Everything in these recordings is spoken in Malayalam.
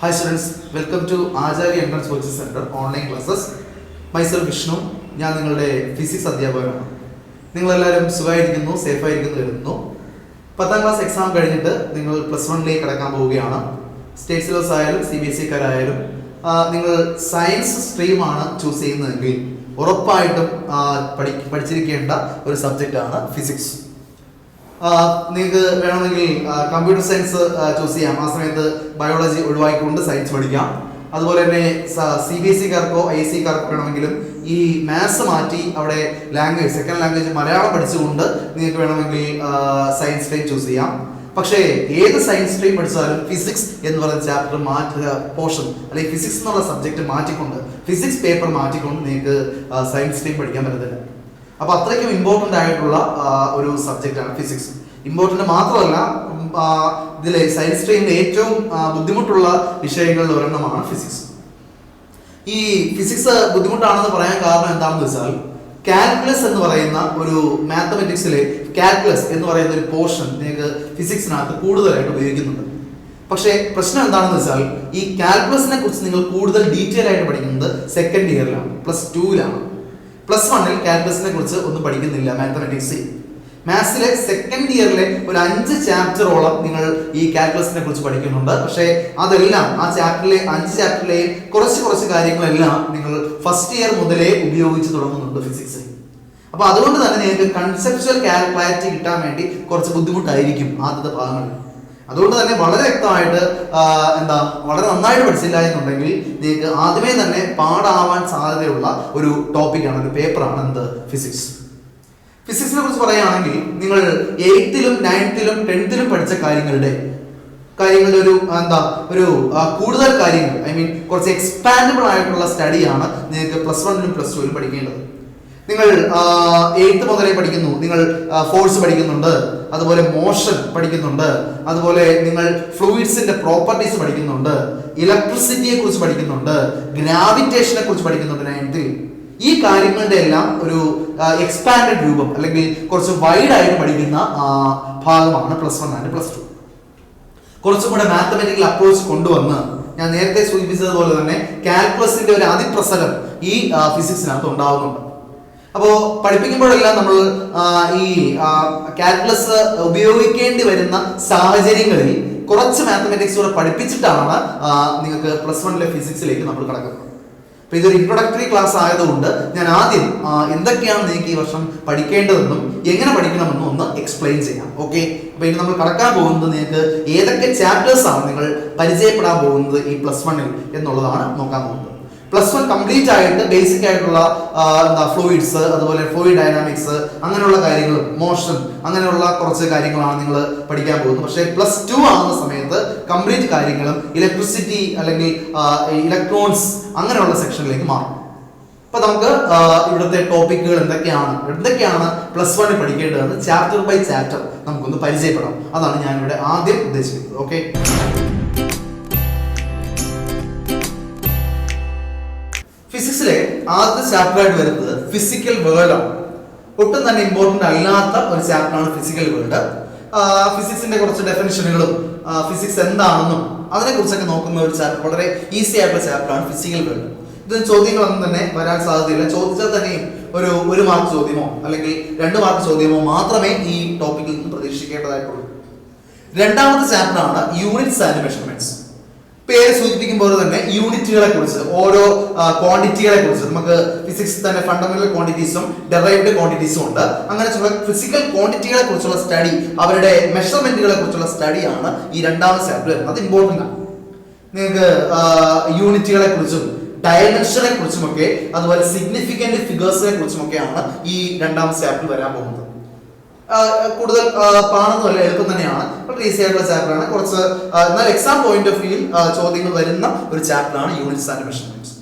Hi students, welcome to Acharya Entrance Coaching Center online classes. Myself Vishnu, ഞാൻ നിങ്ങളുടെ ഫിസിക്സ് അധ്യാപകനാണ്. നിങ്ങളെല്ലാവരും സുഖമായിരിക്കുന്നു, സേഫ് ആയിരിക്കുന്നു കരുതുന്നു. 10ാം ക്ലാസ് എക്സാം കഴിഞ്ഞിട്ട് നിങ്ങൾ +1ലേക്ക് കടക്കാൻ പോവുകയാണ്. സ്റ്റേറ്റ് സിലബസ് ആയാലും CBSE കാരായാലും നിങ്ങൾ സയൻസ് സ്ട്രീമാണ് ചൂസ് ചെയ്യുന്നതെങ്കിൽ ഉറപ്പായിട്ടും പഠിച്ചിരിക്കേണ്ട ഒരു സബ്ജക്റ്റാണ് ഫിസിക്സ്. നിങ്ങൾക്ക് വേണമെങ്കിൽ കമ്പ്യൂട്ടർ സയൻസ് ചൂസ് ചെയ്യാം. ആ സമയത്ത് ബയോളജി ഒഴിവാക്കിക്കൊണ്ട് സയൻസ് പഠിക്കാം. അതുപോലെ തന്നെ CBSE കാർക്കോ ISE കാർക്കോ വേണമെങ്കിലും ഈ മാത്സ് മാറ്റി അവിടെ ലാംഗ്വേജ് സെക്കൻഡ് ലാംഗ്വേജ് മലയാളം പഠിച്ചുകൊണ്ട് നിങ്ങൾക്ക് വേണമെങ്കിൽ സയൻസ് സ്ട്രീം ചൂസ് ചെയ്യാം. പക്ഷേ ഏത് സയൻസ് സ്ട്രീം പഠിച്ചാലും ഫിസിക്സ് എന്ന് പറയുന്ന ചാപ്റ്റർ പോർഷൻ അല്ലെങ്കിൽ ഫിസിക്സ് എന്നുള്ള സബ്ജക്റ്റ് മാറ്റിക്കൊണ്ട് ഫിസിക്സ് പേപ്പർ മാറ്റിക്കൊണ്ട് നിങ്ങൾക്ക് സയൻസ് സ്ട്രീം പഠിക്കാൻ പറ്റത്തില്ല. അപ്പോൾ അത്രയ്ക്കും ഇമ്പോർട്ടൻ്റ് ആയിട്ടുള്ള ഒരു സബ്ജക്റ്റാണ് ഫിസിക്സ്. ഇമ്പോർട്ടൻ്റ് മാത്രമല്ല, ഇതിലെ സയൻസ് സ്ട്രീമിലെ ഏറ്റവും ബുദ്ധിമുട്ടുള്ള വിഷയങ്ങളിൽ ഒരെണ്ണമാണ് ഫിസിക്സ്. ഈ ഫിസിക്സ് ബുദ്ധിമുട്ടാണെന്ന് പറയാൻ കാരണം എന്താണെന്ന് വെച്ചാൽ കാൽക്കുലസ് എന്ന് പറയുന്ന ഒരു മാത്തമെറ്റിക്സിലെ കാൽക്കുലസ് എന്ന് പറയുന്ന ഒരു പോർഷൻ നിങ്ങൾക്ക് ഫിസിക്സിനകത്ത് കൂടുതലായിട്ട് ഉപയോഗിക്കുന്നുണ്ട്. പക്ഷേ പ്രശ്നം എന്താണെന്ന് വെച്ചാൽ ഈ കാൽക്കുലസിനെ കുറിച്ച് നിങ്ങൾ കൂടുതൽ ഡീറ്റെയിൽ ആയിട്ട് പഠിക്കുന്നത് സെക്കൻഡ് ഇയറിലാണ്, +2ലാണ്. +1ൽ കാൽക്കുലസിനെ കുറിച്ച് ഒന്നും പഠിക്കുന്നില്ല. മാത്സിലെ സെക്കൻഡ് ഇയറിലെ ഒരു 5 ചാപ്റ്ററോളം നിങ്ങൾ ഈ കാൽക്കുലസിനെ കുറിച്ച് പഠിക്കുന്നുണ്ട്. പക്ഷേ അതെല്ലാം ആ ചാപ്റ്ററിലെ 5 ചാപ്റ്ററിലെ കുറച്ച് കാര്യങ്ങളെല്ലാം നിങ്ങൾ ഫസ്റ്റ് ഇയർ മുതലേ ഉപയോഗിച്ച് തുടങ്ങുന്നുണ്ട് ഫിസിക്സ്. അപ്പൊ അതുകൊണ്ട് തന്നെ നിങ്ങൾക്ക് കൺസെപ്ച്വൽ ക്ലാരിറ്റി കിട്ടാൻ വേണ്ടി കുറച്ച് ബുദ്ധിമുട്ടായിരിക്കും ആദ്യത്തെ ഭാഗങ്ങളിൽ. അതുകൊണ്ട് തന്നെ വളരെ വ്യക്തമായിട്ട് വളരെ നന്നായിട്ട് പഠിച്ചില്ല എന്നുണ്ടെങ്കിൽ നിങ്ങൾക്ക് ആദ്യമേ തന്നെ പാടാവാൻ സാധ്യതയുള്ള ഒരു ടോപ്പിക്കാണ്, ഒരു പേപ്പറാണ് ഫിസിക്സ്. ഫിസിക്സിനെ കുറിച്ച് പറയുകയാണെങ്കിൽ നിങ്ങൾ 8ലും 9ലും 10ലും പഠിച്ച കാര്യങ്ങളുടെ ഒരു കൂടുതൽ കാര്യങ്ങൾ, കുറച്ച് എക്സ്പാൻഡബിൾ ആയിട്ടുള്ള സ്റ്റഡിയാണ് നിങ്ങൾക്ക് +1ലും +2ലും പഠിക്കേണ്ടത്. നിങ്ങൾ 8th മുതലേ പഠിക്കുന്നു, നിങ്ങൾ ഫോഴ്സ് പഠിക്കുന്നുണ്ട്, അതുപോലെ മോഷൻ പഠിക്കുന്നുണ്ട്, അതുപോലെ നിങ്ങൾ ഫ്ലൂയിഡ്സിന്റെ പ്രോപ്പർട്ടീസ് പഠിക്കുന്നുണ്ട്, ഇലക്ട്രിസിറ്റിയെ കുറിച്ച് പഠിക്കുന്നുണ്ട്, ഗ്രാവിറ്റേഷനെ കുറിച്ച് പഠിക്കുന്നുണ്ട് 9th. ഈ കാര്യങ്ങളുടെ എല്ലാം ഒരു എക്സ്പാൻഡഡ് രൂപം അല്ലെങ്കിൽ കുറച്ച് വൈഡ് ആയിട്ട് പഠിക്കുന്ന ഭാഗമാണ് +1 ആൻഡ് +2. കുറച്ചും കൂടെ മാത്തമെറ്റിക്കൽ അപ്രോച്ച് കൊണ്ടുവന്ന് ഞാൻ നേരത്തെ സൂചിപ്പിച്ചതുപോലെ തന്നെ കാൽക്കുലസിന്റെ ഒരു അതിപ്രസരം ഈ ഫിസിക്സിനകത്ത് ഉണ്ടാവുന്നുണ്ട്. അപ്പോൾ പഠിപ്പിക്കുമ്പോഴെല്ലാം നമ്മൾ ഈ കാൽക്കുലസ് ഉപയോഗിക്കേണ്ടി വരുന്ന സാഹചര്യങ്ങളിൽ കുറച്ച് മാത്തമെറ്റിക്സ് കൂടെ പഠിപ്പിച്ചിട്ടാണ് നിങ്ങൾക്ക് +1ലെ ഫിസിക്സിലേക്ക് നമ്മൾ കടക്കുന്നത്. അപ്പൊ ഇതൊരു ഇൻട്രൊഡക്ടറി ക്ലാസ് ആയതുകൊണ്ട് ഞാൻ ആദ്യം എന്തൊക്കെയാണ് നിങ്ങൾക്ക് ഈ വർഷം പഠിക്കേണ്ടതെന്നും എങ്ങനെ പഠിക്കണമെന്നും ഒന്ന് എക്സ്പ്ലെയിൻ ചെയ്യാം. ഓക്കെ, അപ്പൊ ഇനി നമ്മൾ കടക്കാൻ പോകുന്നത് നിങ്ങൾക്ക് ഏതൊക്കെ ചാപ്റ്റേഴ്സ് ആണ് നിങ്ങൾ പരിചയപ്പെടാൻ പോകുന്നത് ഈ +1ൽ എന്നുള്ളതാണ് നോക്കാൻ പോകുന്നത്. +1 കംപ്ലീറ്റ് ആയിട്ട് ബേസിക് ആയിട്ടുള്ള ഫ്ലൂയിഡ്സ്, അതുപോലെ ഫ്ലൂയിഡ് ഡൈനാമിക്സ്, അങ്ങനെയുള്ള കാര്യങ്ങളും മോഷൻ, അങ്ങനെയുള്ള കുറച്ച് കാര്യങ്ങളാണ് നിങ്ങൾ പഠിക്കാൻ പോകുന്നത്. പക്ഷേ +2 ആകുന്ന സമയത്ത് കംപ്ലീറ്റ് കാര്യങ്ങളും ഇലക്ട്രിസിറ്റി അല്ലെങ്കിൽ ഇലക്ട്രോൺസ് അങ്ങനെയുള്ള സെക്ഷനിലേക്ക് മാറും. അപ്പൊ നമുക്ക് ഇവിടുത്തെ ടോപ്പിക്കുകൾ എന്തൊക്കെയാണ് +1 പഠിക്കേണ്ടതെന്ന് ചാപ്റ്റർ ബൈ ചാപ്റ്റർ നമുക്കൊന്ന് പരിചയപ്പെടാം. അതാണ് ഞാൻ ഇവിടെ ആദ്യം ഉദ്ദേശിക്കുന്നത്. ഓക്കെ, ഫിസിക്സിലെ ആദ്യത്തെ ചാപ്റ്റർ ആയിട്ട് വരുന്നത് ഫിസിക്കൽ വേൾഡ് ആണ്. ഒട്ടും തന്നെ ഇമ്പോർട്ടന്റ് അല്ലാത്ത ഒരു ചാപ്റ്ററാണ് ഫിസിക്കൽ വേൾഡ്. ഫിസിക്സിന്റെ കുറച്ച് ഡെഫിനിഷനുകളും ഫിസിക്സ് എന്താണെന്നും അതിനെ കുറിച്ചൊക്കെ നോക്കുന്ന ഒരു ചാപ്റ്റർ, വളരെ ഈസി ആയിട്ടുള്ള ചാപ്റ്ററാണ് ഫിസിക്കൽ വേൾഡ്. ഇതിന് ചോദ്യങ്ങളൊന്നും തന്നെ വരാൻ സാധ്യതയില്ല. ചോദിച്ചാൽ തന്നെയും ഒരു മാർക്ക് ചോദ്യമോ അല്ലെങ്കിൽ 2 മാർക്ക് ചോദ്യമോ മാത്രമേ ഈ ടോപ്പിക്കിൽ നിന്ന് പ്രതീക്ഷിക്കേണ്ടതായിട്ടുള്ളൂ. രണ്ടാമത്തെ ചാപ്റ്ററാണ് യൂണിറ്റ്സ് ആൻഡ് മെഷർമെന്റ്സ്. പേര് സൂചിപ്പിക്കുമ്പോൾ തന്നെ യൂണിറ്റുകളെ കുറിച്ച്, ഓരോ ക്വാണ്ടിറ്റികളെ കുറിച്ച്, നമുക്ക് ഫിസിക്സ് തന്നെ ഫണ്ടമെന്റൽ ക്വാണ്ടിറ്റീസും ഡെറൈവ്ഡ് ക്വാണ്ടിറ്റീസും ഉണ്ട്. അങ്ങനെ ഫിസിക്കൽ ക്വാണ്ടിറ്റികളെ കുറിച്ചുള്ള സ്റ്റഡി, അവരുടെ മെഷർമെന്റുകളെ കുറിച്ചുള്ള സ്റ്റഡിയാണ് ഈ രണ്ടാമത്തെ ചാപ്റ്റർ. അത് ഇമ്പോർട്ടൻ്റ് ആണ്. നിങ്ങൾക്ക് യൂണിറ്റുകളെ കുറിച്ചും ഡയമെൻഷനെ കുറിച്ചുമൊക്കെ, അതുപോലെ സിഗ്നിഫിക്കന്റ് ഫിഗേഴ്സിനെ കുറിച്ചുമൊക്കെയാണ് ഈ രണ്ടാമത്തെ ചാപ്റ്റർ വരാൻ പോകുന്നത്. കൂടുതൽ പാടൊന്നുമല്ല, എളുപ്പം തന്നെയാണ്. വളരെ ഈസി ആയിട്ടുള്ള ചാപ്റ്ററാണ്. കുറച്ച് എന്നാൽ എക്സാം പോയിന്റ് ഓഫ് വ്യൂ ചോദ്യങ്ങൾ വരുന്ന ഒരു ചാപ്റ്ററാണ് യൂണിറ്റ്സ് ആൻഡ് മെഷർമെന്റ്സ്.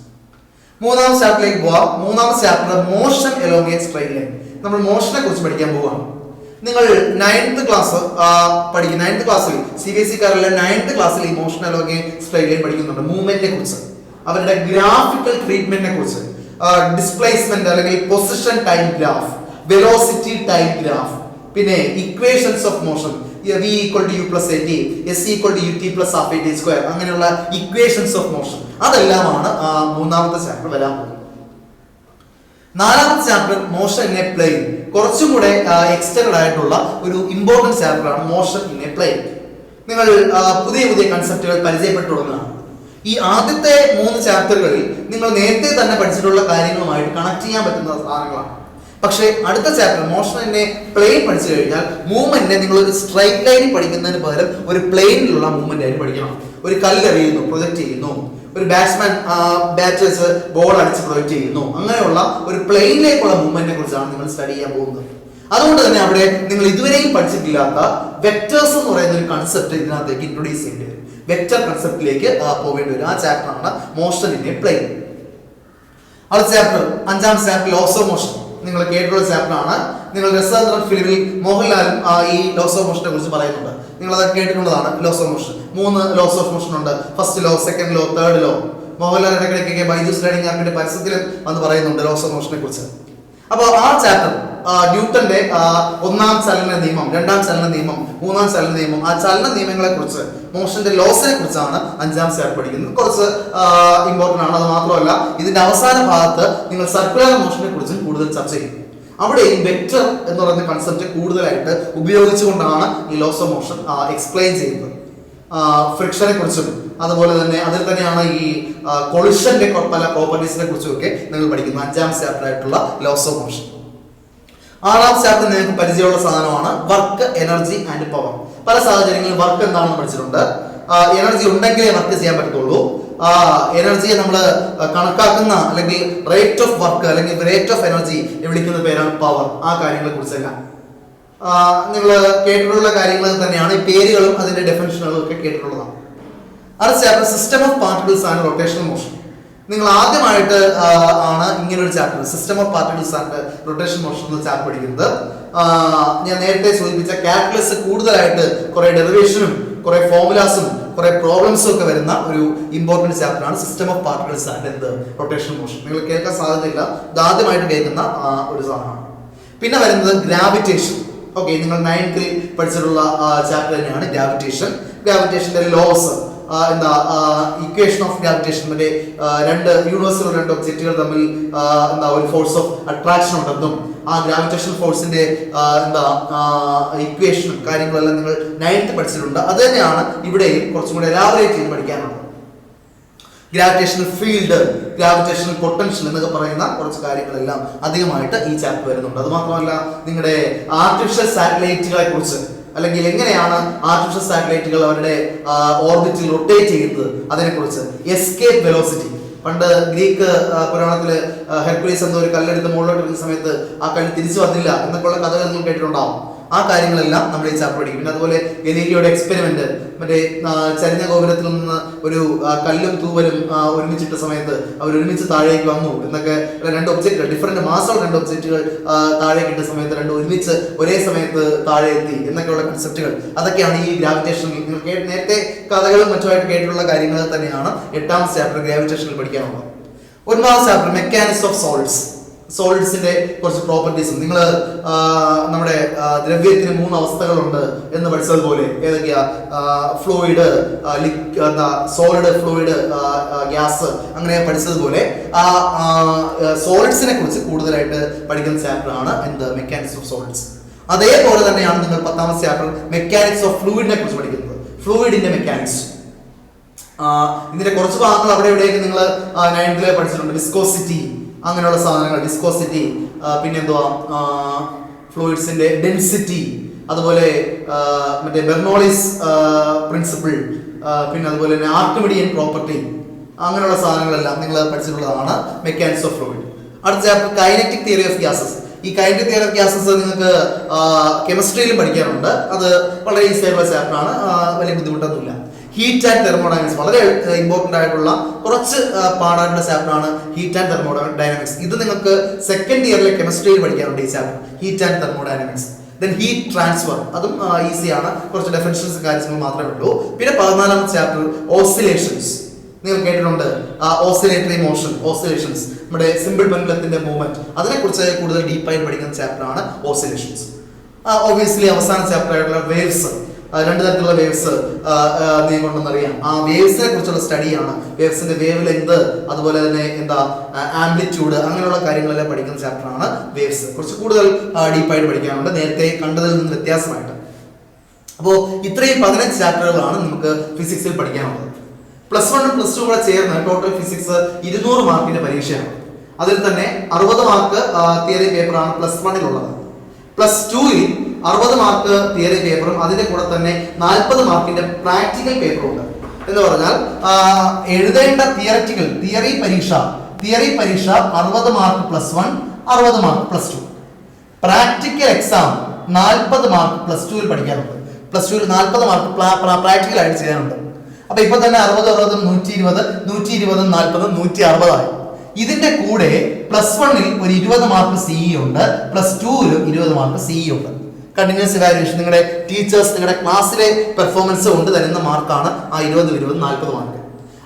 മൂന്നാമത്തെ ചാപ്റ്ററിലേക്ക് പോവാം. മൂന്നാമത്തെ chapter motion along a straight line. നമ്മൾ മോഷനെ കുറിച്ച് പഠിക്കാൻ പോവാണ്. നിങ്ങൾ 9th ക്ലാസ് പഠിക്കും. 9th ക്ലാസ്സിൽ CBSE കാരുടെ 9th ക്ലാസ്സിൽ ഈ motion along a straight line പഠിക്കുന്നുണ്ട്. മൂവ്മെന്റിനെ കുറിച്ച്, അവരുടെ ഗ്രാഫിക്കൽ ട്രീറ്റ്മെന്റിനെ കുറിച്ച്, ഡിസ്പ്ലേസ്മെന്റ് അല്ലെങ്കിൽ position time graph, velocity time graph, പിന്നെ equations of motion, v equal to u plus at, s equal to ut plus half at square, അങ്ങനെയുള്ള ഇക്വേഷൻസ് ഓഫ് മോഷൻ അതെല്ലാമാണ് മൂന്നാമത്തെ ചാപ്റ്റർ വരാൻ പോകുന്നത്. നാലാമത്തെ chapter motion in a plane, കുറച്ചും കൂടെ എക്സ്റ്റൻഡ് ആയിട്ടുള്ള ഒരു ഇമ്പോർട്ടൻറ്റ് ചാപ്റ്റർ ആണ് മോഷൻ ഇൻ എ പ്ലെയിൻ. നിങ്ങൾ പുതിയ പുതിയ കൺസെപ്റ്റുകൾ പരിചയപ്പെട്ടു തുടങ്ങുകയാണ്. ഈ ആദ്യത്തെ 3 ചാപ്റ്ററുകളിൽ നിങ്ങൾ നേരത്തെ തന്നെ പഠിച്ചിട്ടുള്ള കാര്യങ്ങളുമായിട്ട് കണക്ട് ചെയ്യാൻ പറ്റുന്ന സാധനങ്ങളാണ്. പക്ഷേ അടുത്ത chapter motion in a plane പഠിച്ചു കഴിഞ്ഞാൽ മൂവ്മെന്റിനെ നിങ്ങൾ ഒരു സ്ട്രൈറ്റ് ലൈനിൽ പഠിക്കുന്നതിന് പകരം ഒരു പ്ലെയിനിലുള്ള മൂവ്മെന്റ് ആയിട്ട് പഠിക്കണം. ഒരു കല്ല് എറിയുന്നു, പ്രൊജക്ട് ചെയ്യുന്നു, ഒരു ബാറ്റ്സ്മാൻ ബാറ്റ് വെച്ച് ബോൾ അടിച്ച് പ്രൊജക്ട് ചെയ്യുന്നു, അങ്ങനെയുള്ള ഒരു പ്ലെയിനിലേക്കുള്ള മൂവ്മെന്റിനെ കുറിച്ചാണ് നിങ്ങൾ സ്റ്റഡി ചെയ്യാൻ പോകുന്നത്. അതുകൊണ്ട് തന്നെ അവിടെ നിങ്ങൾ ഇതുവരെയും പഠിച്ചിട്ടില്ലാത്ത വെക്ടേഴ്സ് എന്ന് പറയുന്ന ഒരു കൺസെപ്റ്റ് ഇതിനകത്തേക്ക് ഇൻട്രൊഡ്യൂസ് ചെയ്യേണ്ടി വരും. വെക്ടർ കൺസെപ്റ്റിലേക്ക് പോകേണ്ടി വരും. ആ ചാപ്റ്ററാണ് മോഷൻ ഇൻ എ പ്ലെയിൻ. അടുത്ത ചാപ്റ്റർ 5ാം ചാപ്റ്റർ ലോസ് ഓഫ് മോഷൻ. നിങ്ങൾ കേട്ടിട്ടുള്ള ചാപ്റ്റർ ആണ്. നിങ്ങൾ രസതന്ത്രം ഫിലിമിൽ മോഹൻലാലും ഈ ലോസ് ഓഫ് മോഷനെ കുറിച്ച് പറയുന്നുണ്ട്. നിങ്ങൾ അത് കേട്ടിട്ടുള്ളതാണ്. Laws of motion 3 laws of motion ഉണ്ട്. First law, second law, third law. Mohanlal ഇടയ്ക്കിടയ്ക്കൊക്കെ ബൈജൂസ് ലേണിംഗ് ആപ്പിന്റെ പരസ്യത്തിലും വന്ന് പറയുന്നുണ്ട് ലോസ് ഓഫ് മോഷനെ കുറിച്ച്. അപ്പോൾ ആ ചാപ്റ്റർ ന്യൂട്ടന്റെ 1ാം ചലന നിയമം, 2ാം ചലന നിയമം, 3ാം ചലന നിയമം, ആ ചലന നിയമങ്ങളെ കുറിച്ച്, മോഷന്റെ ലോസിനെ കുറിച്ചാണ് 5ാം ചാപ്റ്റർ പഠിക്കുന്നത്. കുറച്ച് ഇമ്പോർട്ടന്റ് ആണ്. അത് മാത്രമല്ല ഇതിന്റെ അവസാന ഭാഗത്ത് നിങ്ങൾ സർക്കുലർ മോഷനെ കുറിച്ചും കൂടുതൽ ചർച്ച ചെയ്യും. അവിടെയും വെക്ടർ എന്ന് പറയുന്ന കൺസെപ്റ്റ് കൂടുതലായിട്ട് ഉപയോഗിച്ചുകൊണ്ടാണ് ഈ ലോസ് ഓഫ് മോഷൻ എക്സ്പ്ലെയിൻ ചെയ്യുന്നത്. ഫ്രിക്ഷനെ കുറിച്ചും അതുപോലെ തന്നെ അതിൽ തന്നെയാണ് ഈ കൊളിഷന്റെ പല പ്രോപ്പർട്ടീസിനെ കുറിച്ചും ഒക്കെ നിങ്ങൾ പഠിക്കുന്നു 5ാം ചാപ്റ്റർ ആയിട്ടുള്ള ലോസ് ഓഫ് മോഷൻ. 6ാം ചാപ്റ്റർ നിങ്ങൾക്ക് പരിചയമുള്ള സാധനമാണ് വർക്ക്, എനർജി ആൻഡ് പവർ. പല സാഹചര്യങ്ങളിൽ വർക്ക് എന്താണെന്ന് പഠിച്ചിട്ടുണ്ട്. എനർജി ഉണ്ടെങ്കിലേ വർക്ക് ചെയ്യാൻ പറ്റത്തുള്ളൂ. എനർജിയെ നമ്മൾ കണക്കാക്കുന്ന അല്ലെങ്കിൽ റേറ്റ് ഓഫ് വർക്ക് അല്ലെങ്കിൽ റേറ്റ് ഓഫ് എനർജി വിളിക്കുന്ന പേരാണ് പവർ. ആ കാര്യങ്ങളെ കുറിച്ചെല്ലാം നിങ്ങൾ കേട്ടിട്ടുള്ള കാര്യങ്ങൾ തന്നെയാണ്. ഈ പേരുകളും അതിന്റെ ഡെഫിനിഷനുകളും ഒക്കെ കേട്ടിട്ടുള്ളതാണ്. അടുത്ത chapter system of particles and rotational motion. നിങ്ങൾ ആദ്യമായിട്ട് ആണ് ഇങ്ങനൊരു chapter system of particles and rotation motion എന്ന ചാപ്റ്റർ പഠിക്കുന്നത്. ഞാൻ നേരത്തെ സൂചിപ്പിച്ച കാൽക്കുലസ് കൂടുതലായിട്ട് കുറെ ഡെറിവേഷനും കുറെ ഫോർമുലാസും കുറെ പ്രോബ്ലംസും ഒക്കെ വരുന്ന ഒരു ഇമ്പോർട്ടന്റ് ചാപ്റ്റർ ആണ് system of particles and rotational motion. നിങ്ങൾ കേൾക്കാൻ സാധ്യതയില്ല, ഇത് ആദ്യമായിട്ട് കേൾക്കുന്ന ഒരു സാധനമാണ്. പിന്നെ വരുന്നത് ഗ്രാവിറ്റേഷൻ. ഓക്കെ, നിങ്ങൾ 9th പഠിച്ചിട്ടുള്ള ചാപ്റ്റർ തന്നെയാണ് ഗ്രാവിറ്റേഷൻ. ഗ്രാവിറ്റേഷന്റെ ലോസ് എന്താ, ഇക്വേഷൻ ഓഫ് ഗ്രാവിറ്റേഷൻ, മറ്റേ യൂണിവേഴ്സിലുള്ള 2 ഒബ്ജക്റ്റുകൾ തമ്മിൽ എന്താ ഒരു ഫോഴ്സ് ഓഫ് അട്രാക്ഷൻ ഉണ്ടെന്നും ആ ഗ്രാവിറ്റേഷൻ ഫോഴ്സിന്റെ ഇക്വേഷനും കാര്യങ്ങളെല്ലാം നിങ്ങൾ 9th പഠിച്ചിട്ടുണ്ട്. അത് തന്നെയാണ് ഇവിടെയും കുറച്ചും കൂടെ എലാബറേറ്റ് ചെയ്ത് പഠിക്കാനുള്ളത്. ഗ്രാവിറ്റേഷണൽ ഫീൽഡ്, ഗ്രാവിറ്റേഷണൽ പൊട്ടൻഷ്യൽ എന്നൊക്കെ പറയുന്ന കുറച്ച് കാര്യങ്ങളെല്ലാം അധികമായിട്ട് ഈ ചാപ്റ്റർ വരുന്നുണ്ട്. അത് മാത്രമല്ല നിങ്ങളുടെ ആർട്ടിഫിഷ്യൽ സാറ്റലൈറ്റുകളെ കുറിച്ച്, അല്ലെങ്കിൽ എങ്ങനെയാണ് ആർട്ടിഫിഷ്യൽ സാറ്റലൈറ്റുകൾ അവരുടെ ഓർബിറ്റിൽ റൊട്ടേറ്റ് ചെയ്യുന്നത് അതിനെക്കുറിച്ച്, എസ്കേപ്പ് വെലോസിറ്റി. പണ്ട് ഗ്രീക്ക് പുരാണത്തില് ഹെർക്കുലീസ് എന്ന ഒരു കല്ലെടുത്ത് മുകളിലോട്ട് വരുന്ന സമയത്ത് ആ കല്ല് തിരിച്ചു വന്നില്ല എന്നൊക്കെയുള്ള കഥകൾ നിങ്ങൾ കേട്ടിട്ടുണ്ടാവും. ആ കാര്യങ്ങളെല്ലാം നമ്മൾ ഈ ചാപ്റ്റർ പഠിക്കും. പിന്നെ അതുപോലെ ഗലീലിയോയുടെ എക്സ്പെരിമെന്റ്, മറ്റേ ചരിഞ്ഞ ഗോപുരത്തിൽ നിന്ന് ഒരു കല്ലും തൂവലും ഒരുമിച്ചിട്ട സമയത്ത് അവർ ഒരുമിച്ച് താഴേക്ക് വന്നു എന്നൊക്കെ, 2 ഒബ്ജക്റ്റുകൾ ഡിഫറെന്റ് മാസമുള്ള 2 ഒബ്ജക്റ്റുകൾ താഴേക്ക് ഇട്ട സമയത്ത് 2 ഒരുമിച്ച് ഒരേ സമയത്ത് താഴെ എത്തി എന്നൊക്കെയുള്ള കൺസെപ്റ്റുകൾ, അതൊക്കെയാണ് ഈ ഗ്രാവിറ്റേഷൻ. നിങ്ങൾ നേരത്തെ കഥകളും മറ്റുമായിട്ട് കേട്ടിട്ടുള്ള കാര്യങ്ങൾ തന്നെയാണ് 8ാം ചാപ്റ്റർ ഗ്രാവിറ്റേഷനിൽ പഠിക്കാനുള്ളത്. 9ാം ചാപ്റ്റർ മെക്കാനിക്സ് ഓഫ് സോളിഡ്സ്. സോളിഡ്സിന്റെ കുറച്ച് പ്രോപ്പർട്ടീസും, നിങ്ങൾ നമ്മുടെ ദ്രവ്യത്തിന് 3 അവസ്ഥകളുണ്ട് എന്ന് പഠിച്ചതുപോലെ, ഏതൊക്കെയാ, ഫ്ലൂയിഡ്, സോളിഡ്, ഫ്ലൂയിഡ്, ഗ്യാസ്, അങ്ങനെ പഠിച്ചതുപോലെ ആ സോളിഡ്സിനെ കുറിച്ച് കൂടുതലായിട്ട് പഠിക്കുന്ന ചാപ്റ്റർ ആണ് എന്ത്, മെക്കാനിക്സ് ഓഫ് സോളിഡ്സ്. അതേപോലെ തന്നെയാണ് നിങ്ങൾ 10ാം ചാപ്റ്റർ മെക്കാനിക്സ് ഓഫ് ഫ്ലൂയിഡിനെ കുറിച്ച് പഠിക്കുന്നത്, ഫ്ലൂയിഡിന്റെ മെക്കാനിക്സ്. ഇതിന്റെ കുറച്ച് ഭാഗങ്ങൾ അവിടെ ഇവിടെയൊക്കെ നിങ്ങൾ 9th പഠിച്ചിട്ടുണ്ട്. വിസ്കോസിറ്റി, അങ്ങനെയുള്ള സാധനങ്ങൾ, വിസ്കോസിറ്റി, പിന്നെ എന്തുവാ, ഫ്ലൂയിഡ്സിന്റെ ഡെൻസിറ്റി, അതുപോലെ മറ്റേ ബെർണോളിസ് പ്രിൻസിപ്പിൾ, പിന്നെ അതുപോലെ തന്നെ ആർക്കിമിഡിയൻ പ്രോപ്പർട്ടി, അങ്ങനെയുള്ള സാധനങ്ങളെല്ലാം നിങ്ങൾ പഠിച്ചിട്ടുള്ളതാണ് മെക്കാനിക്സ് ഓഫ് ഫ്ലൂയിഡ്. അടുത്ത chapter kinetic theory of gases. ഈ കൈനറ്റിക് തിയറി ഓഫ് ഗ്യാസസ് നിങ്ങൾക്ക് കെമിസ്ട്രിയിലും പഠിക്കാനുണ്ട്. അത് വളരെ ഈസി ആയിട്ടുള്ള ചാപ്റ്റർ ആണ്, വലിയ ബുദ്ധിമുട്ടൊന്നുമില്ല. ഹീറ്റ് ആൻഡ് തെർമോഡൈനാമിക്സ് വളരെ ഇമ്പോർട്ടന്റ് ആയിട്ടുള്ള കുറച്ച് പാടാനുള്ള ചാപ്റ്റർ ആണ് ഹീറ്റ് ആൻഡ് തെർമോഡൈനാമിക്സ്. ഇത് നിങ്ങൾക്ക് 2nd ഇയറിലെ കെമിസ്ട്രിയിൽ പഠിക്കാറുണ്ട് ഈ chapter, heat and thermodynamics. Then heat transfer, അതും ഈസിയാണ്, കുറച്ച് ഡെഫിനിഷൻസ് കാര്യങ്ങൾ മാത്രമേ ഉള്ളൂ. പിന്നെ 14ാമത്തെ ചാപ്റ്റർ ഓസിലേഷൻസ്. നിങ്ങൾ കേട്ടിട്ടുണ്ട് ഓസിലേറ്ററി മോഷൻ, ഓസിലേഷൻസ്, നമ്മുടെ സിമ്പിൾ പെൻഡുലത്തിന്റെ മൂവ്മെന്റ്, അതിനെക്കുറിച്ച് കൂടുതൽ ഡീപ്പായി പഠിക്കുന്ന ചാപ്റ്റർ ആണ് ഓസിലേഷൻസ്. ഒബ്വിയസ്ലി അവസാന ചാപ്റ്റർ ആയിട്ടുള്ള വേവ്സ്. രണ്ട് തരത്തിലുള്ള വേവ്സ് നീങ്ങുണ്ടെന്നറിയാം. ആ വേവ്സിനെ കുറിച്ചുള്ള സ്റ്റഡിയാണ് വേവ്സിന്റെ വേവ് ലെങ്ത്, അതുപോലെ തന്നെ എന്താ ആംപ്ലിറ്റ്യൂഡ്, അങ്ങനെയുള്ള കാര്യങ്ങളെല്ലാം പഠിക്കുന്ന ചാപ്റ്ററാണ് വേവ്സ്. കുറച്ച് കൂടുതൽ ഡീപ്പായിട്ട് പഠിക്കാനുണ്ട് നേരത്തെ കണ്ടതിൽ നിന്ന് വ്യത്യാസമായിട്ട്. അപ്പോൾ ഇത്രയും 15 ചാപ്റ്ററുകളാണ് നമുക്ക് ഫിസിക്സിൽ പഠിക്കാനുള്ളത്. +1 +2 കൂടെ ചേർന്ന് ടോട്ടൽ ഫിസിക്സ് 200 മാർക്കിന്റെ പരീക്ഷയാണ്. അതിൽ തന്നെ 60 മാർക്ക് തിയറി പേപ്പറാണ് +1-ലുള്ളത്. +2-ൽ 60 മാർക്ക് തിയറി പേപ്പറും അതിന്റെ കൂടെ തന്നെ 40 മാർക്കിന്റെ പ്രാക്ടിക്കൽ പേപ്പറും ഉണ്ട്. എന്ന് പറഞ്ഞാൽ എഴുതേണ്ട തിയറി പരീക്ഷ 60 mark +1, 60 mark +2. Practical exam 40 mark +2-ൽ പഠിക്കാനുണ്ട്. +2-ൽ 40 മാർക്ക് പ്രാക്ടിക്കൽ ആയിട്ട് ചെയ്യാനുണ്ട്. അപ്പൊ ഇപ്പൊ തന്നെ 60, 60, 120, 120, 40, 160 ആയി. ഇതിന്റെ കൂടെ +1-ൽ ഒരു 20 മാർക്ക് CE ഉണ്ട്, +2-ലും 20 മാർക്ക് CE ഉണ്ട്. കണ്ടിന്യൂസ് ഇവാലുവേഷൻ, നിങ്ങളുടെ ടീച്ചേഴ്സ് നിങ്ങളുടെ ക്ലാസ്സിലെ പെർഫോമൻസ് കൊണ്ട് തരുന്ന മാർക്കാണ് ആ 20, 20, 40 മാർക്ക്.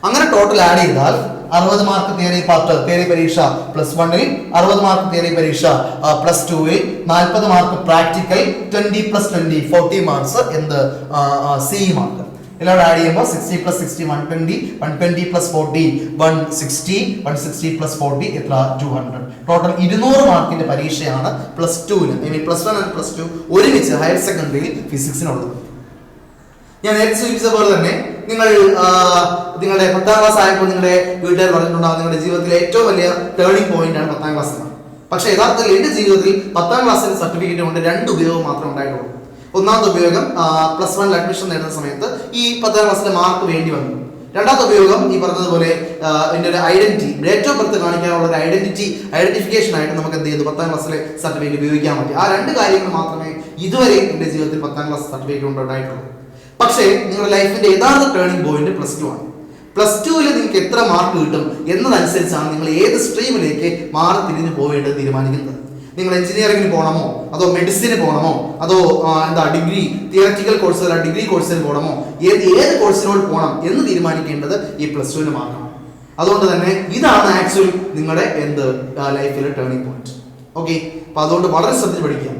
അങ്ങനെ ടോട്ടൽ ആഡ് ചെയ്താൽ 60 മാർക്ക് തിയറി പരീക്ഷ +1-ൽ, 60 മാർക്ക് തിയറി പരീക്ഷ +2-ൽ, 40 മാർക്ക് പ്രാക്ടിക്കൽ, 20 + 20 40 മാർക്സ് എന്ത് CE മാർക്ക്. എല്ലാം ആഡ് ചെയ്യുമ്പോൾ 60 + 60 120, 120 + 40 160, 160 + 40 എത്ര 200. ടോട്ടൽ 200 മാർക്കിന്റെ പരീക്ഷയാണ് +2-ന്, +1 ആൻഡ് +2 ഒരുമിച്ച് ഹയർ സെക്കൻഡറിയിൽ ഫിസിക്സിനുള്ളത്. ഞാൻ നേരത്തെ സൂചിപ്പിച്ച പോലെ തന്നെ നിങ്ങളുടെ 10ാം ക്ലാസ് ആയപ്പോൾ നിങ്ങളുടെ വീട്ടുകാർ പറഞ്ഞിട്ടുണ്ടാവും നിങ്ങളുടെ ജീവിതത്തിലെ ഏറ്റവും വലിയ ടേണിംഗ് പോയിന്റ് ആണ് 10ാം ക്ലാസ്. പക്ഷേ യഥാർത്ഥത്തിൽ എന്റെ ജീവിതത്തിൽ 10ാം ക്ലാസ്സിന്റെ സർട്ടിഫിക്കറ്റ് കൊണ്ട് 2 ഉപയോഗം മാത്രമേ ഉണ്ടായിട്ടുള്ളൂ. ഒന്നാമത്തെ ഉപയോഗം +1-ൽ അഡ്മിഷൻ നേടുന്ന സമയത്ത് ഈ 10ാം ക്ലാസ്സിലെ മാർക്ക് വേണ്ടി വന്നു. രണ്ടാമത്തെ ഉപയോഗം ഈ പറഞ്ഞതുപോലെ എൻ്റെ ഒരു ഐഡന്റിറ്റി, ഡേറ്റ് ഓഫ് ബർത്ത് കാണിക്കാനുള്ള ഒരു ഐഡന്റിഫിക്കേഷൻ ആയിട്ട് നമുക്ക് എന്ത് ചെയ്തു 10ാം ക്ലാസ്സിലെ സർട്ടിഫിക്കറ്റ് ഉപയോഗിക്കാൻ പറ്റി. ആ 2 കാര്യങ്ങൾ മാത്രമേ ഇതുവരെ എൻ്റെ ജീവിതത്തിൽ 10ാം ക്ലാസ് സർട്ടിഫിക്കറ്റ് കൊണ്ട് ഉണ്ടായിട്ടുള്ളൂ. പക്ഷേ നിങ്ങളുടെ ലൈഫിന്റെ യഥാർത്ഥ ടേണിംഗ് പോയിന്റ് +2 ആണ്. +2-ൽ നിങ്ങൾക്ക് എത്ര മാർക്ക് കിട്ടും എന്നതനുസരിച്ചാണ് നിങ്ങൾ ഏത് സ്ട്രീമിലേക്ക് മാറി തിരിഞ്ഞു പോവേണ്ടത് തീരുമാനിക്കുന്നത്. നിങ്ങൾ എഞ്ചിനീയറിംഗിന് പോകണമോ, അതോ മെഡിസിന് പോകണമോ, അതോ ഡിഗ്രി തിയററ്റിക്കൽ കോഴ്സുകൾ ഡിഗ്രി കോഴ്സിൽ പോകണമോ, ഏത് കോഴ്സിനോട് പോകണം എന്ന് തീരുമാനിക്കേണ്ടത് ഈ +2-ന് മാർക്കാണ്. അതുകൊണ്ട് തന്നെ ഇതാണ് ആക്ച്വലി നിങ്ങളുടെ ലൈഫിലെ ടേണിംഗ് പോയിന്റ്. ഓക്കെ, അപ്പൊ അതുകൊണ്ട് വളരെ ശ്രദ്ധിച്ച് പഠിക്കുക.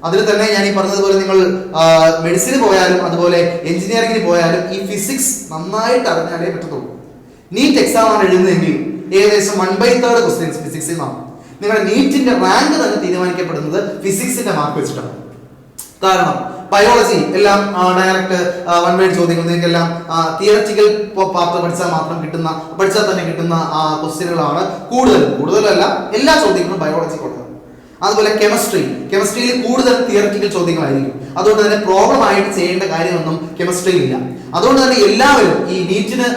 അതിൽ തന്നെ ഞാൻ ഈ പറഞ്ഞതുപോലെ നിങ്ങൾ മെഡിസിന് പോയാലും അതുപോലെ എഞ്ചിനീയറിംഗിന് പോയാലും ഈ ഫിസിക്സ് നന്നായിട്ട് അറിഞ്ഞാലേ പറ്റത്തുള്ളൂ. നീറ്റ് എക്സാം ആണ് എഴുതുന്നതെങ്കിൽ ഏകദേശം 1/3 ക്വസ്റ്റ്യൻസ് ഫിസിക്സിൽ നിന്നാണ്. നിങ്ങളുടെ നീറ്റിന്റെ റാങ്ക് തന്നെ തീരുമാനിക്കപ്പെടുന്നത് ഫിസിക്സിന്റെ മാർക്ക് വെച്ചിട്ടാണ്. കാരണം ബയോളജി എല്ലാം ഡയറക്റ്റ് 1 വേർഡ് ചോദ്യങ്ങൾ, നിങ്ങൾക്കെല്ലാം തിയററ്റിക്കൽ പാർട്ട് പഠിച്ചാൽ തന്നെ കിട്ടുന്ന ക്വസ്റ്റ്യനുകളാണ് കൂടുതലല്ല എല്ലാ ചോദ്യങ്ങളും ബയോളജി കൊടുക്കുന്നത്. അതുപോലെ കെമിസ്ട്രിയിൽ കൂടുതൽ തിയററ്റിക്കൽ ചോദ്യങ്ങളായിരിക്കും. അതുകൊണ്ട് തന്നെ പ്രോബ്ലം ആയിട്ട് ചെയ്യേണ്ട കാര്യമൊന്നും കെമിസ്ട്രിയിൽ ഇല്ല. അതുകൊണ്ട് തന്നെ എല്ലാവരും ഈ നീറ്റിന്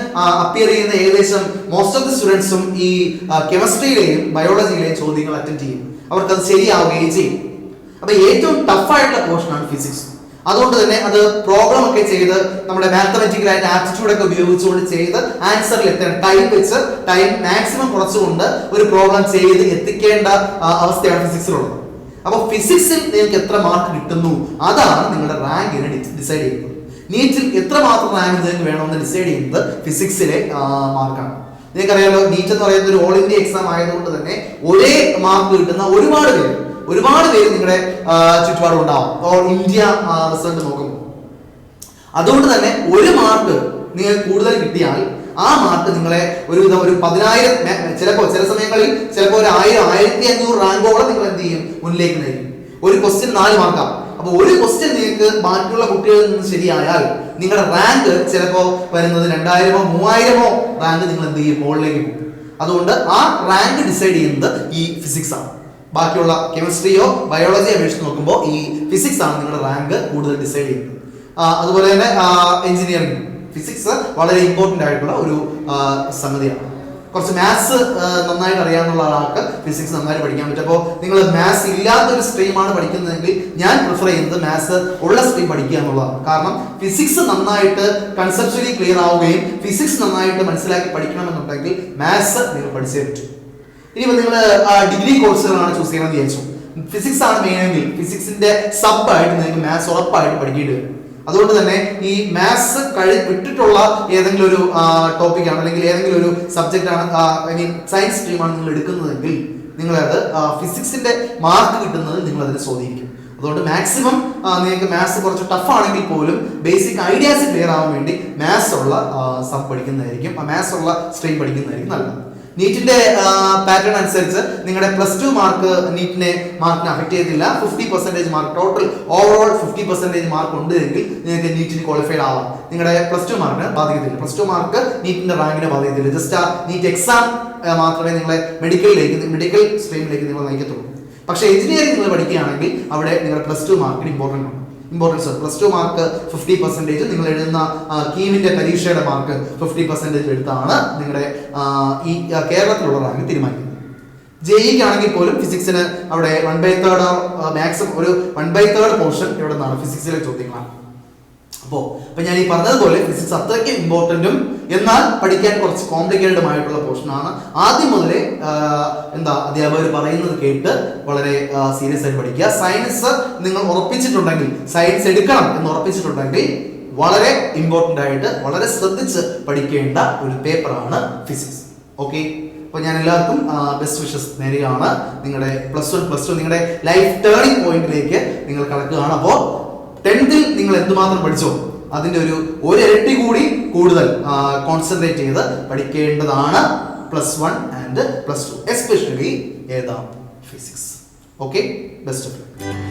അപ്പിയർ ചെയ്യുന്ന ഏകദേശം മോസ്റ്റ് ഓഫ് ദി സ്റ്റുഡൻസും ഈ കെമിസ്ട്രിയിലെയും ബയോളജിയിലെയും ചോദ്യങ്ങൾ അറ്റൻഡ് ചെയ്യും. അവർക്കത് ശരിയാവുകയും ചെയ്യും. അപ്പൊ ഏറ്റവും ടഫായിട്ടുള്ള പോർഷനാണ് ഫിസിക്സ്. അതുകൊണ്ട് തന്നെ അത് പ്രോബ്ലം ഒക്കെ ചെയ്ത് നമ്മുടെ മാത്തമെറ്റിക്കൽ ആയിട്ട് ആപ്റ്റിറ്റ്യൂഡ് ഒക്കെ ഉപയോഗിച്ചുകൊണ്ട് ചെയ്ത് ആൻസറിൽ എത്തണം. ടൈം മാക്സിമം കുറച്ചുകൊണ്ട് ഒരു പ്രോബ്ലം ചെയ്ത് എത്തിക്കേണ്ട അവസ്ഥയാണ് ഫിസിക്സിലുള്ളത്. അപ്പൊ ഫിസിക്സിൽ നിങ്ങൾക്ക് എത്ര മാർക്ക് കിട്ടുന്നു അതാണ് നിങ്ങളുടെ റാങ്കിനെ ഡിസൈഡ് ചെയ്യുന്നത്. നീറ്റിൽ എത്രമാത്രം റാങ്ക് നിങ്ങൾക്ക് വേണമെന്ന് ഡിസൈഡ് ചെയ്യുന്നത് ഫിസിക്സിലെ മാർക്കാണ്. നിങ്ങൾക്കറിയാലോ, നീറ്റ് എന്ന് പറയുന്നത് ഒരു ഓൾ ഇന്ത്യ എക്സാം ആയതുകൊണ്ട് തന്നെ ഒരേ മാർക്ക് കിട്ടുന്ന ഒരുപാട് പേര് നിങ്ങളുടെ ചുറ്റുപാടും ഉണ്ടാവും ഓൾ ഇന്ത്യ റിസൾട്ട് നോക്കുമ്പോൾ. അതുകൊണ്ട് തന്നെ ഒരു മാർക്ക് നിങ്ങൾ കൂടുതൽ കിട്ടിയാൽ ആ മാർക്ക് നിങ്ങളെ ഒരു 10,000, ചില സമയങ്ങളിൽ ചിലപ്പോൾ ഒരു 1000, 1500 റാങ്കോളം നിങ്ങൾ എന്ത് ചെയ്യും, മുന്നിലേക്ക് നയിക്കും. ഒരു ക്വസ്റ്റ്യൻ 4 മാർക്കാണ്. അപ്പൊ ഒരു ക്വസ്റ്റ്യൻ നിങ്ങൾക്ക് ബാക്കിയുള്ള കുട്ടികളിൽ നിന്ന് ശരിയായാൽ നിങ്ങളുടെ റാങ്ക് ചിലപ്പോൾ വരുന്നത് 2000-ഓ 3000-ഓ റാങ്ക് നിങ്ങൾ എന്ത് ചെയ്യും, മുകളിലേക്ക് പോകും. അതുകൊണ്ട് ആ റാങ്ക് ഡിസൈഡ് ചെയ്യുന്നത് ഈ ഫിസിക്സ് ആണ്. ബാക്കിയുള്ള കെമിസ്ട്രിയോ ബയോളജിയോ അപേക്ഷിച്ച് നോക്കുമ്പോൾ ഈ ഫിസിക്സ് ആണ് നിങ്ങളുടെ റാങ്ക് കൂടുതൽ ഡിസൈഡ് ചെയ്യുന്നത്. അതുപോലെ തന്നെ എഞ്ചിനീയറിംഗ് ഫിസിക്സ് വളരെ ഇമ്പോർട്ടൻ്റ് ആയിട്ടുള്ള ഒരു സംഗതിയാണ്. കുറച്ച് മാത്സ് നന്നായിട്ട് അറിയാവുന്ന ആൾക്ക് ഫിസിക്സ് നന്നായിട്ട് പഠിക്കാൻ പറ്റും. അപ്പോൾ നിങ്ങൾ മാത്സ് ഇല്ലാത്തൊരു സ്ട്രീമാണ് പഠിക്കുന്നതെങ്കിൽ ഞാൻ പ്രിഫർ ചെയ്യുന്നത് മാത്സ് ഉള്ള സ്ട്രീം പഠിക്കുക എന്നുള്ളതാണ്. കാരണം ഫിസിക്സ് നന്നായിട്ട് കൺസെപ്ച്വലി ക്ലിയർ ആവുകയും ഫിസിക്സ് നന്നായിട്ട് മനസ്സിലാക്കി പഠിക്കണമെന്നുണ്ടെങ്കിൽ മാത്സ് നിങ്ങൾ പഠിച്ചേ പറ്റും. ഇനിയിപ്പോൾ നിങ്ങൾ ഡിഗ്രി കോഴ്സുകളാണ് ചൂസ് ചെയ്യണമെന്ന് വിചാരിച്ചു, ഫിസിക്സ് ആണ് മെയിനെങ്കിൽ ഫിസിക്സിന്റെ സബ് ആയിട്ട് നിങ്ങൾക്ക് മാത്സ് ഉറപ്പായിട്ട് പഠിക്കേണ്ടി വരും. അതുകൊണ്ട് തന്നെ ഈ മാത്സ് വിട്ടിട്ടുള്ള ഏതെങ്കിലും ഒരു ടോപ്പിക്കാണ് അല്ലെങ്കിൽ ഏതെങ്കിലും ഒരു സബ്ജക്റ്റ് ആണ്, ഐ മീൻ സയൻസ് സ്ട്രീമാണ് നിങ്ങൾ എടുക്കുന്നതെങ്കിൽ നിങ്ങളത് ഫിസിക്സിന്റെ മാർക്ക് കിട്ടുന്നത് നിങ്ങൾ അതിനെ സ്വാധീനിക്കും. അതുകൊണ്ട് മാക്സിമം നിങ്ങൾക്ക് മാത്സ് കുറച്ച് ടഫ് ആണെങ്കിൽ പോലും ബേസിക് ഐഡിയാസ് ക്ലിയർ ആവാൻ വേണ്ടി മാത്സ് ഉള്ള സം പഠിക്കുന്നതായിരിക്കും, മാത്സ് ഉള്ള സ്ട്രീം പഠിക്കുന്നതായിരിക്കും നല്ലത്. നീറ്റിന്റെ പാറ്റേൺ അനുസരിച്ച് നിങ്ങളുടെ +2 മാർക്ക് നീറ്റിനെ അഫക്ട് ചെയ്തില്ല. 50% മാർക്ക് ടോട്ടൽ ഓവറോൾ 50% മാർക്ക് ഉണ്ട് എങ്കിൽ നിങ്ങൾക്ക് നീറ്റിന് ക്വാളിഫൈഡ് ആവാം. നിങ്ങളുടെ +2 മാർക്കിന് ബാധിക്കത്തില്ല. +2 മാർക്ക് നീറ്റിന്റെ റാങ്കിനെ ബാധിക്കത്തില്ല. ജസ്റ്റ് ആ നീറ്റ് എക്സാം മാത്രമേ നിങ്ങളെ മെഡിക്കൽ സ്ട്രീമിലേക്ക് നിങ്ങൾ നയിക്കത്തുള്ളൂ. പക്ഷേ എഞ്ചിനീയറിംഗ് നിങ്ങൾ പഠിക്കുകയാണെങ്കിൽ അവിടെ നിങ്ങളുടെ +2 മാർക്കിന് ഇമ്പോർട്ടൻസ് +2 മാർക്ക് 50% നിങ്ങൾ എഴുതുന്ന കീമിന്റെ പരീക്ഷയുടെ മാർക്ക് 50% എടുത്താണ് നിങ്ങളുടെ ഈ കേരളത്തിലുള്ള റാങ്ക് തീരുമാനിക്കുന്നത്. ജെഇക്കാണെങ്കിൽ പോലും ഫിസിക്സിന് അവിടെ 1/3 മാക്സിമം ഒരു 1/3 പോർഷൻ ഇവിടെ നിന്നാണ് ഫിസിക്സിലെ ചോദ്യങ്ങളാണ്. അപ്പോൾ ഞാൻ ഈ പറഞ്ഞതുപോലെ ഫിസിക്സ് അത്രയ്ക്ക് ഇമ്പോർട്ടന്റും എന്നാൽ പഠിക്കാൻ കുറച്ച് കോംപ്ലിക്കേറ്റഡും ആയിട്ടുള്ള പോർഷനാണ്. ആദ്യം മുതലേ അധ്യാപകർ പറയുന്നത് കേട്ട് വളരെ സീരിയസ് ആയിട്ട് പഠിക്കുക. സയൻസ് നിങ്ങൾ ഉറപ്പിച്ചിട്ടുണ്ടെങ്കിൽ, സയൻസ് എടുക്കണം എന്ന് ഉറപ്പിച്ചിട്ടുണ്ടെങ്കിൽ വളരെ ഇമ്പോർട്ടന്റ് ആയിട്ട് വളരെ ശ്രദ്ധിച്ച് പഠിക്കേണ്ട ഒരു പേപ്പറാണ് ഫിസിക്സ്. ഓക്കെ, അപ്പോൾ ഞാൻ എല്ലാവർക്കും ബെസ്റ്റ് വിഷസ് നേരുകയാണ്. നിങ്ങളുടെ +1 നിങ്ങളുടെ ലൈഫ് ടേണിംഗ് പോയിന്റിലേക്ക് നിങ്ങൾ കടക്കുകയാണ്. അപ്പോൾ 10th നിങ്ങൾ എന്തുമാത്രം പഠിച്ചോ അതിന്റെ ഒരു ഇരട്ടി കൂടി കൂടുതൽ കോൺസെൻട്രേറ്റ് ചെയ്ത് പഠിക്കേണ്ടതാണ് +1 and +2, especially physics. Okay, best of luck.